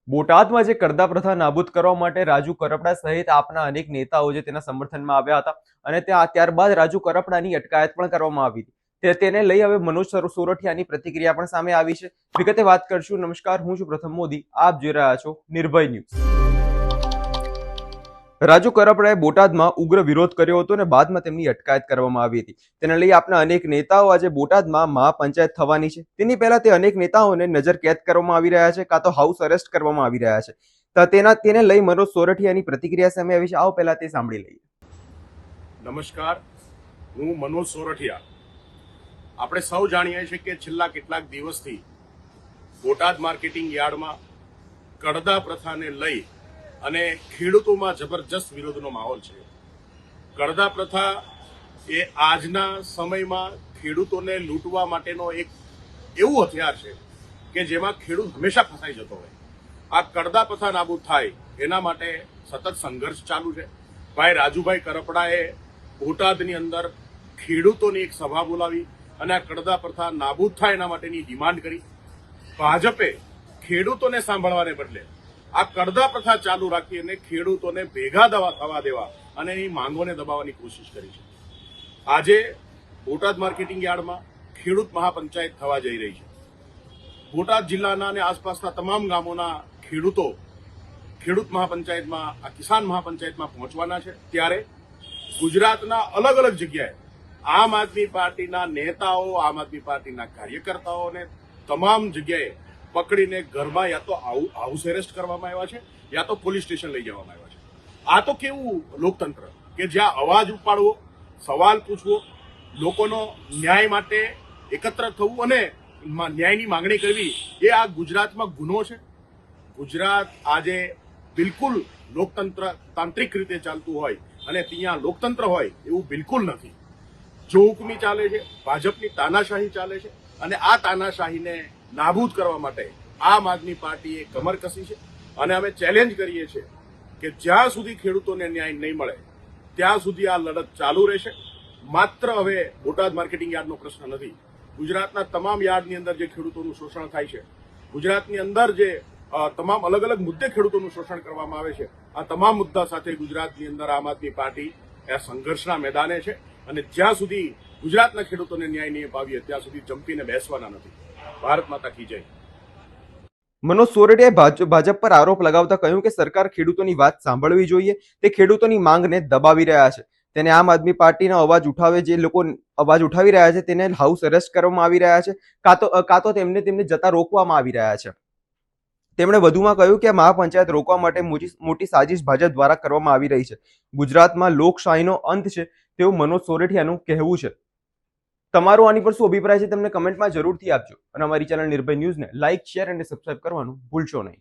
બોટાદમાં જે કરદા પ્રથા નાબૂદ કરવા માટે રાજુ કરપડા સહિત આપના અનેક નેતાઓ જે તેના સમર્થનમાં આવ્યા હતા અને ત્યારબાદ રાજુ કરપડાની અટકાયત પણ કરવામાં આવી હતી તેને લઈ હવે મનોજ સોરઠિયાની પ્રતિક્રિયા પણ સામે આવી છે. વિગતે વાત કરશું. નમસ્કાર, હું છું પ્રથમ મોદી, આપ જોઈ રહ્યા છો નિર્ભય ન્યૂઝ. રાજુ કરપડાએ બોટાદમાં ઉગ્ર વિરોધ કર્યો હતો અને બાદમાં તેમની અટકાયત કરવામાં આવી હતી. તેને લઈ આપના અનેક નેતાઓ આજે બોટાદમાં મહાપંચાયત થવાની છે. તેની પહેલા તે અનેક નેતાઓને નજર કેદ કરવામાં આવી રહ્યા છે, કાં તો હાઉસ અરેસ્ટ કરવામાં આવી રહ્યા છે. તો તેને લઈ મનોજ સોરઠિયાની પ્રતિક્રિયા સામે આવી છે. આવો પહેલા તે સાંભળી લઈએ. નમસ્કાર, હું મનોજ સોરઠિયા. આપણે સૌ જાણીએ છીએ કે છેલ્લા કેટલાક દિવસથી બોટાદ માર્કેટિંગ યાર્ડમાં કરદા પ્રથાને લઈ અને ખેડૂતોમાં જબરજસ્ત વિરોધનો માહોલ છે. કરદા પ્રથા એ આજના સમયમાં ખેડૂતોને લૂંટવા માટેનો એક એવું હથિયાર છે કે જેમાં ખેડૂત હંમેશા ફસાઈ જતો હોય. આ કરદા પ્રથા નાબૂદ થાય એના માટે સતત સંઘર્ષ ચાલુ છે. ભાઈ રાજુભાઈ કરપડાએ બોટાદની અંદર ખેડૂતોની એક સભા બોલાવી અને આ કરદા પ્રથા નાબૂદ થાય એના માટેની ડિમાન્ડ કરી. ભાજપે ખેડૂતોને સાંભળવાને બદલે આ કરદા પ્રથા ચાલુ રાખી અને ખેડૂતોને ભેગા થવા દેવા અને એની માંગોને દબાવવાની કોશિશ કરી છે. આજે બોટાદ માર્કેટિંગ યાર્ડમાં ખેડૂત મહાપંચાયત થવા જઈ રહી છે. બોટાદ જિલ્લાના અને આસપાસના તમામ ગામોના ખેડૂતો ખેડૂત મહાપંચાયતમાં, આ કિસાન મહાપંચાયતમાં પહોંચવાના છે. ત્યારે ગુજરાતના અલગ અલગ જગ્યાએ આમ આદમી પાર્ટીના નેતાઓ, આમ આદમી પાર્ટીના કાર્યકર્તાઓને તમામ જગ્યાએ પકડીને ઘરમાં યા તો હાઉસ એરેસ્ટ કરવામાં આવ્યા છે, યા તો પોલીસ સ્ટેશન લઈ જવામાં આવ્યા છે. આ તો કેવું લોકતંત્ર કે જ્યાં અવાજ ઉપાડવો, સવાલ પૂછવો, લોકોનો ન્યાય માટે એકત્ર થવું અને ન્યાયની માંગણી કરવી, એ આ ગુજરાતમાં ગુનો છે. ગુજરાત આજે બિલકુલ તાંત્રિક રીતે ચાલતું હોય અને ત્યાં લોકતંત્ર હોય એવું બિલકુલ નથી. જો હુકમી ચાલે છે, ભાજપની તાનાશાહી ચાલે છે અને આ તાનાશાહીને નાબૂદ કરવા માટે આમ આદમી પાર્ટીએ કમર કસી છે અને અમે ચેલેન્જ કરીએ છીએ કે જ્યાં સુધી ખેડૂતોને ન્યાય નહીં મળે ત્યાં સુધી આ લડત ચાલુ રહેશે. માત્ર હવે બોટાદ માર્કેટિંગ યાર્ડનો પ્રશ્ન નથી. ગુજરાતના તમામ યાર્ડની અંદર જે ખેડૂતોનું શોષણ થાય છે, ગુજરાતની અંદર જે તમામ અલગ અલગ મુદ્દે ખેડૂતોનું શોષણ કરવામાં આવે છે, આ તમામ મુદ્દા સાથે ગુજરાતની અંદર આમ આદમી પાર્ટી એ સંઘર્ષના મેદાને છે અને જ્યાં સુધી ગુજરાતના ખેડૂતોને ન્યાય નહીં અપાવીએ ત્યાં સુધી જંપીને બેસવાના નથી. ભારત માતા કી જય. મનોજ સોરઠિયાએ ભાજપ પર આરોપ લગાવતા કહ્યું કે સરકાર ખેડૂતોની વાત સાંભળવી જોઈએ. તે ખેડૂતોની માંગને દબાવી રહ્યા છે. તેને આમ આદમી પાર્ટીનો અવાજ ઉઠાવે, જે લોકો અવાજ ઉઠાવી રહ્યા છે તેને હાઉસ અરેસ્ટ કરવામાં આવી રહ્યા છે, કાં તો તેમને જતા રોકવામાં આવી રહ્યા છે. તેમણે વધુમાં કહ્યું કે મહાપંચાયત રોકવા માટે મોટી સાજિશ ભાજપ દ્વારા કરવામાં આવી રહી છે. ગુજરાતમાં લોકશાહીનો અંત છે તેવું મનોજ સોરઠિયાનું કહેવું છે. તમારો આની પર શું અભિપ્રાય છે તમને કમેન્ટમાં જરૂરથી આપજો અને અમારી ચેનલ નિર્ભય ન્યૂઝને લાઇક, શેર અને સબસ્ક્રાઇબ કરવાનું ભૂલશો નહીં.